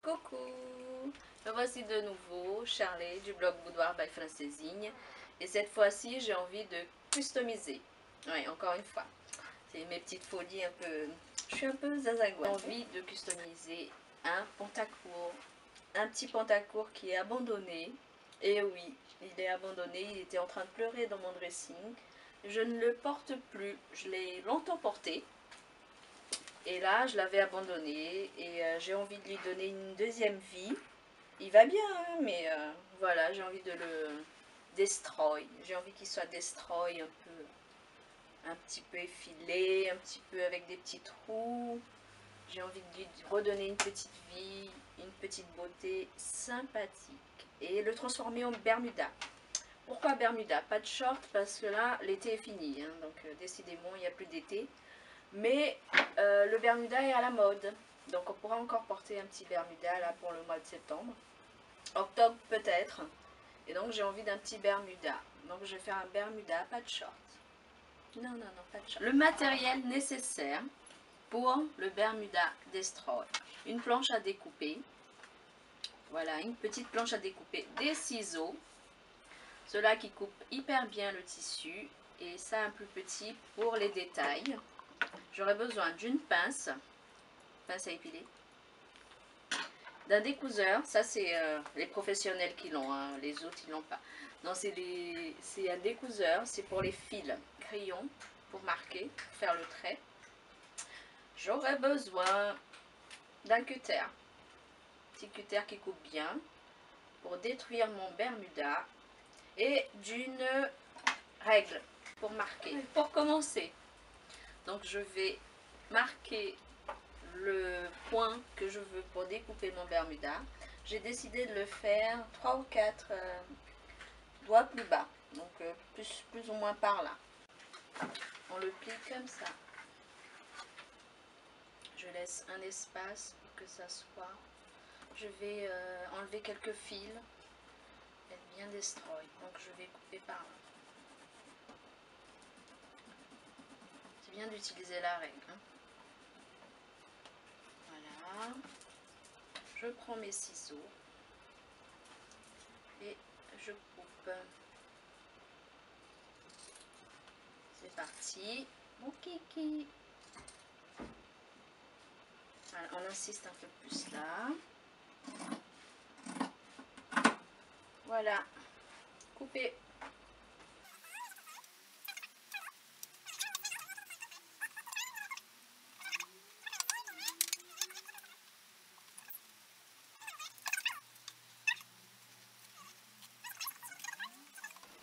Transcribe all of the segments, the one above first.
Coucou, me voici de nouveau, Charlie du blog Boudoir by Francesinha. Et cette fois-ci, j'ai envie de customiser. Oui, encore une fois. C'est mes petites folies un peu... Je suis un peu zazagouane. J'ai envie de customiser un pantacourt. Un petit pantacourt qui est abandonné. Et oui, il est abandonné, il était en train de pleurer dans mon dressing. Je ne le porte plus, je l'ai longtemps porté. Et là, je l'avais abandonné et j'ai envie de lui donner une deuxième vie. Il va bien, hein, mais voilà, j'ai envie de le destroy. J'ai envie qu'il soit destroy un petit peu effilé, un petit peu avec des petits trous. J'ai envie de lui redonner une petite vie, une petite beauté sympathique. Et le transformer en Bermuda. Pourquoi Bermuda? Pas de short parce que là, l'été est fini. Hein, donc décidément, il n'y a plus d'été. Mais le Bermuda est à la mode. Donc on pourra encore porter un petit Bermuda là pour le mois de septembre. Octobre peut-être. Et donc j'ai envie d'un petit Bermuda. Donc je vais faire un Bermuda, pas de short. Non, non, non, pas de short. Le matériel nécessaire pour le Bermuda Destroy. Une planche à découper. Voilà, une petite planche à découper. Des ciseaux. Ceux-là qui coupent hyper bien le tissu. Et ça un plus petit pour les détails. J'aurai besoin d'une pince à épiler, d'un découseur, ça c'est les professionnels qui l'ont, hein, les autres ils l'ont pas. Non, c'est un découseur, c'est pour les fils, crayon, pour marquer, pour faire le trait. J'aurai besoin d'un cutter, petit cutter qui coupe bien, pour détruire mon Bermuda, et d'une règle pour marquer. Pour commencer, donc je vais marquer le point que je veux pour découper mon Bermuda. J'ai décidé de le faire 3 ou 4 doigts plus bas, donc plus ou moins par là. On le plie comme ça. Je laisse un espace pour que ça soit. Je vais enlever quelques fils, être bien destroy, donc je vais couper par là. C'est bien d'utiliser la règle. Hein. Voilà. Je prends mes ciseaux et je coupe. C'est parti. Mon kiki. Voilà, on insiste un peu plus là. Voilà. Coupé.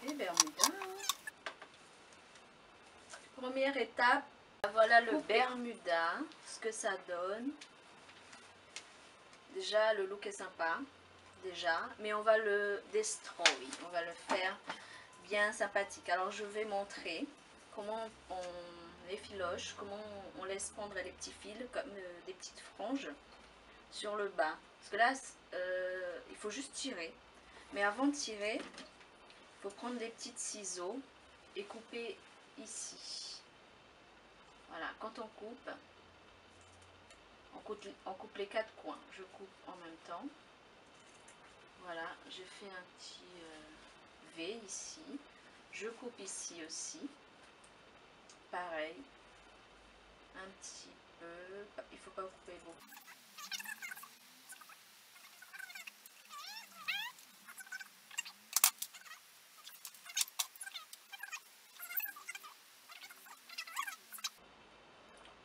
Et Bermuda. Première étape, voilà le Bermuda, ce que ça donne. Déjà, le look est sympa, déjà, mais on va le destroy, on va le faire bien sympathique. Alors, je vais montrer comment on effiloche, comment on laisse pendre les petits fils, comme des petites franges sur le bas. Parce que là, il faut juste tirer. Mais avant de tirer, il faut prendre des petits ciseaux et couper ici. Voilà, quand on coupe les 4 coins. Je coupe en même temps. Voilà, j'ai fait un petit V ici. Je coupe ici aussi. Pareil. Un petit peu. Il ne faut pas couper beaucoup.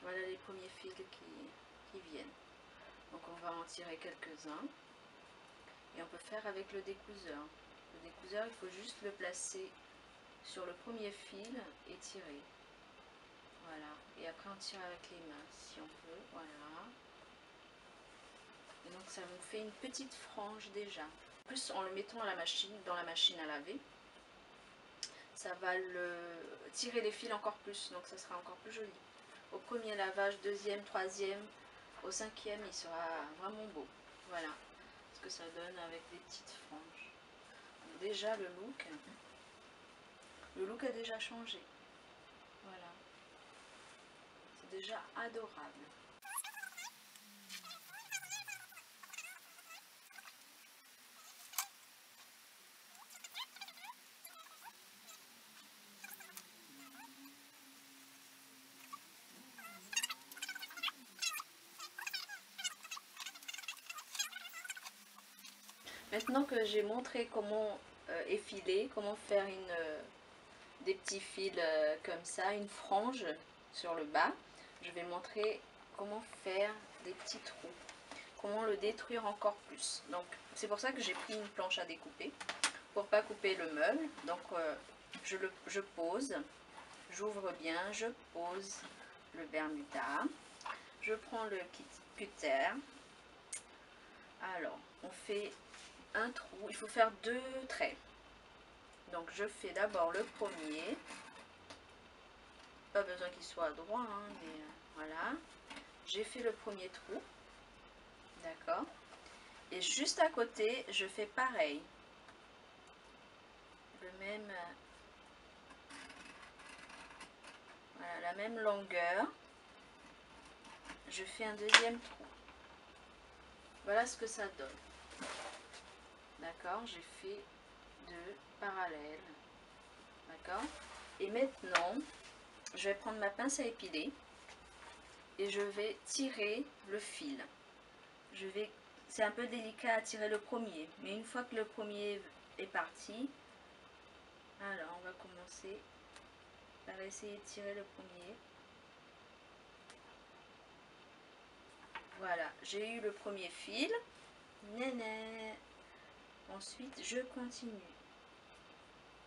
Voilà les premiers fils qui viennent. Donc on va en tirer quelques-uns. Et on peut faire avec le découseur. Le découseur, il faut juste le placer sur le premier fil et tirer. Voilà. Et après on tire avec les mains si on peut. Voilà. Et donc ça nous fait une petite frange déjà. En plus en le mettant à la machine, dans la machine à laver, ça va tirer les fils encore plus. Donc ça sera encore plus joli. Au premier lavage, deuxième, troisième, au cinquième, il sera vraiment beau. Voilà ce que ça donne avec des petites franges. Donc déjà le look a déjà changé. Voilà. C'est déjà adorable. Maintenant que j'ai montré comment effiler, comment faire des petits fils comme ça, une frange sur le bas, je vais montrer comment faire des petits trous, comment le détruire encore plus. Donc c'est pour ça que j'ai pris une planche à découper, pour pas couper le meuble. Donc je pose, j'ouvre bien, je pose le Bermuda, je prends le cutter. Alors on fait un trou, il faut faire 2 traits. Donc je fais d'abord le premier, pas besoin qu'il soit droit, hein, mais voilà. J'ai fait le premier trou, d'accord. Et juste à côté, je fais pareil, le même, voilà, la même longueur. Je fais un deuxième trou. Voilà ce que ça donne. D'accord, j'ai fait 2 parallèles. D'accord. Et maintenant, je vais prendre ma pince à épiler et je vais tirer le fil. C'est un peu délicat à tirer le premier, mais une fois que le premier est parti, alors on va commencer par essayer de tirer le premier. Voilà, j'ai eu le premier fil. Néné. Ensuite, je continue.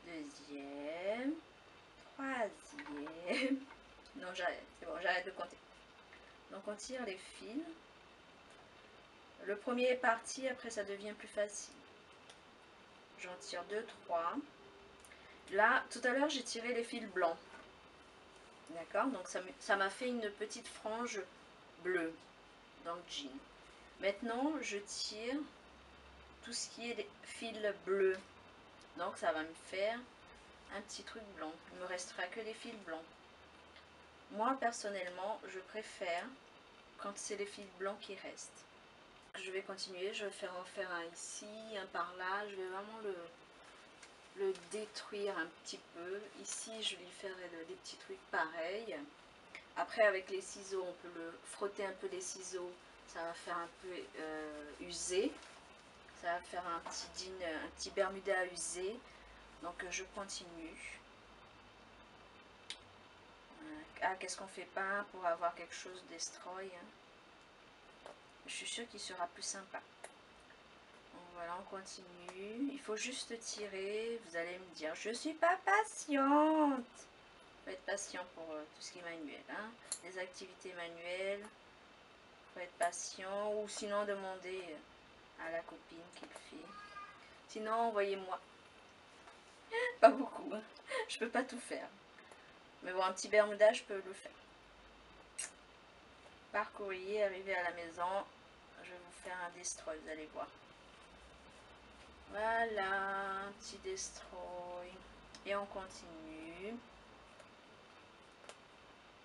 Deuxième, troisième. Non, j'arrête, c'est bon, j'arrête de compter. Donc on tire les fils. Le premier est parti, après ça devient plus facile. J'en tire 2, 3. Là, tout à l'heure, j'ai tiré les fils blancs. D'accord, donc ça m'a fait une petite frange bleue dans le jean. Maintenant, je tire tout ce qui est des fils bleus. Donc ça va me faire un petit truc blanc. Il ne me restera que les fils blancs. Moi, personnellement, je préfère quand c'est les fils blancs qui restent. Je vais continuer, je vais en faire un ici, un par là. Je vais vraiment le détruire un petit peu. Ici, je lui ferai des petits trucs pareils. Après, avec les ciseaux, on peut le frotter un peu les ciseaux. Ça va faire un peu usé. Ça va faire un petit jean, un petit Bermuda usé. Donc, je continue. Ah, qu'est-ce qu'on fait pas pour avoir quelque chose destroy, hein. Je suis sûre qu'il sera plus sympa. Donc, voilà, on continue. Il faut juste tirer. Vous allez me dire, je suis pas patiente. Faut être patient pour tout ce qui est manuel, hein. Les activités manuelles, faut être patient, ou sinon demander à la copine qui le fait. Sinon envoyez-moi. Pas beaucoup, hein. Je peux pas tout faire, mais bon, un petit Bermuda je peux le faire. Par courrier, arrivé à la maison, je vais vous faire un destroy, vous allez voir. Voilà, un petit destroy, et on continue.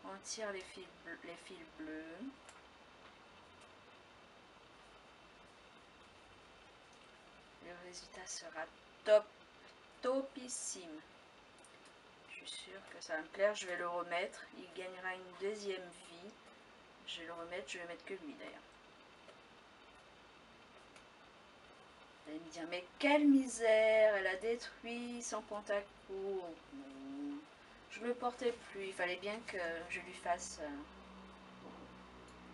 On tire les fils bleus. Le résultat sera top, topissime. Je suis sûre que ça va me plaire. Je vais le remettre. Il gagnera une deuxième vie. Je vais le remettre. Je vais mettre que lui d'ailleurs. Vous allez me dire, mais quelle misère! Elle a détruit son pantalon. Non, je ne le portais plus. Il fallait bien que je lui fasse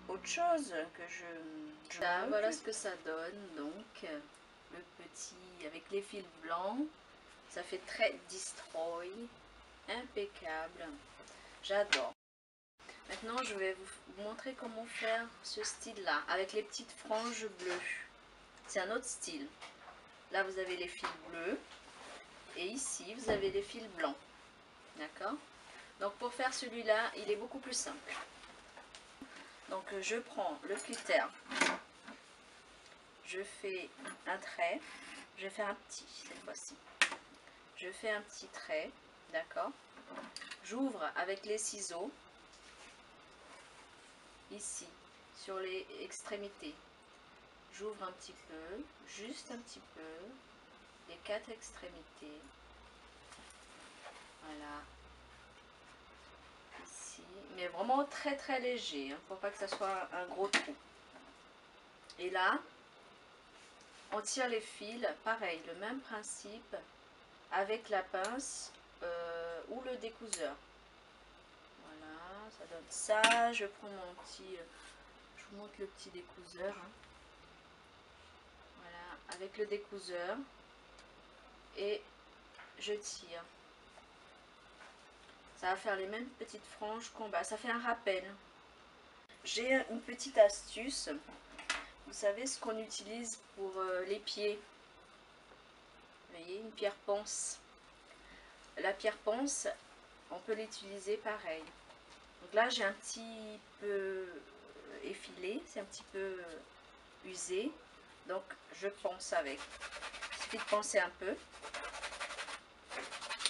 autre chose. Que Là, voilà ce que ça donne. Donc, le petit avec les fils blancs. Ça fait très destroy. Impeccable. J'adore. Maintenant, je vais vous montrer comment faire ce style-là, avec les petites franges bleues. C'est un autre style. Là, vous avez les fils bleus. Et ici, vous avez les fils blancs. D'accord? Donc, pour faire celui-là, il est beaucoup plus simple. Donc, je prends le cutter. Je fais un trait. Je vais faire un petit, cette fois-ci. Je fais un petit trait. D'accord? J'ouvre avec les ciseaux. Ici, sur les extrémités. J'ouvre un petit peu, juste un petit peu, les 4 extrémités. Voilà. Ici, mais vraiment très très léger, hein, pour pas que ça soit un gros trou. Et là, on tire les fils, pareil, le même principe, avec la pince ou le découseur. Voilà, ça donne ça. Je prends mon petit, je vous montre le petit découseur. Hein. Voilà, avec le découseur, et je tire. Ça va faire les mêmes petites franges qu'en bas. Ça fait un rappel. J'ai une petite astuce. Vous savez ce qu'on utilise pour les pieds? Vous voyez, une pierre ponce. La pierre ponce, on peut l'utiliser pareil. Donc là, j'ai un petit peu effilé, c'est un petit peu usé. Donc, je ponce avec. Il suffit de poncer un peu.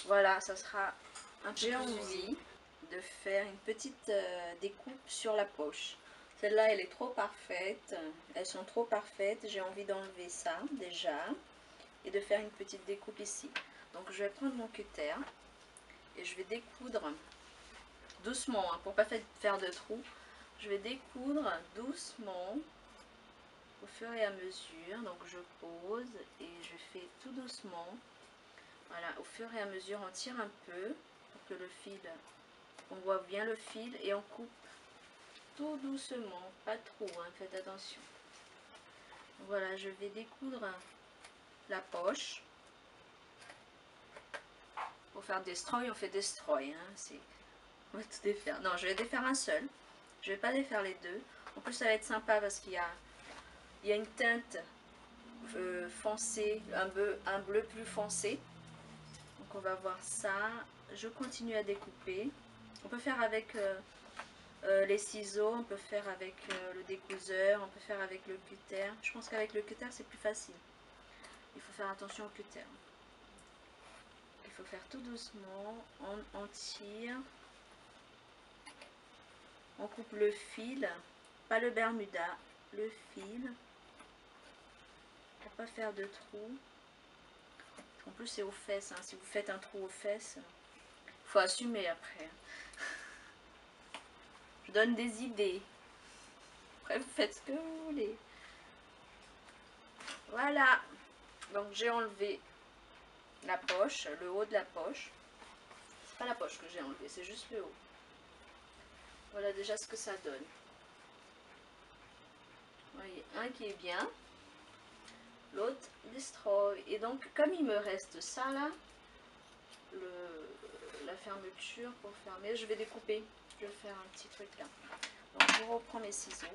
Voilà, ça sera un peu. J'ai envie de faire une petite découpe sur la poche. Celle-là, elle est trop parfaite. Elles sont trop parfaites. J'ai envie d'enlever ça déjà et de faire une petite découpe ici. Donc, je vais prendre mon cutter et je vais découdre doucement, hein, pour pas faire de trous. Je vais découdre doucement au fur et à mesure. Donc, je pose et je fais tout doucement. Voilà, au fur et à mesure, on tire un peu pour que le fil, on voit bien le fil, et on coupe tout doucement, pas trop, hein, faites attention. Voilà, je vais découdre la poche. Pour faire destroy, on fait destroy, hein, on va tout défaire. Non, je vais défaire un seul, je vais pas défaire les deux. En plus, ça va être sympa parce qu'il y a une teinte foncée, un bleu plus foncé. Donc on va voir ça. Je continue à découper. On peut faire avec les ciseaux, on peut faire avec le découseur, on peut faire avec le cutter. Je pense qu'avec le cutter c'est plus facile. Il faut faire attention au cutter. Il faut faire tout doucement, on tire, on coupe le fil, pas le bermuda, le fil, pour pas faire de trou. En plus c'est aux fesses, hein. Si vous faites un trou aux fesses, il faut assumer après. Je donne des idées. Après vous faites ce que vous voulez. Voilà. Donc j'ai enlevé la poche, le haut de la poche. C'est pas la poche que j'ai enlevé, c'est juste le haut. Voilà déjà ce que ça donne. Vous voyez, un qui est bien, l'autre destroy. Et donc comme il me reste ça là, la fermeture pour fermer, je vais découper. Je vais faire un petit truc là. Donc je reprends mes ciseaux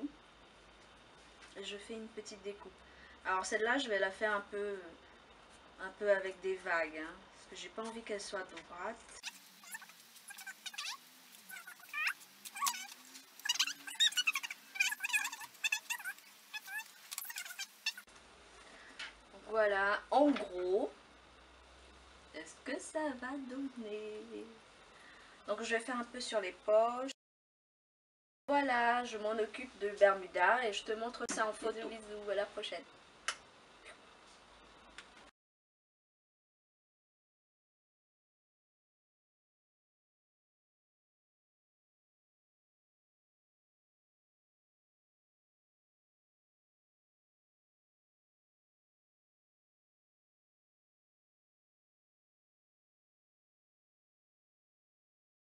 et je fais une petite découpe. Alors celle-là, je vais la faire un peu avec des vagues, hein, parce que j'ai pas envie qu'elle soit droite. Voilà, en gros, est-ce que ça va donner? Donc je vais faire un peu sur les poches. Voilà, je m'en occupe de Bermuda et je te montre ça en photo. Bisous, à la prochaine.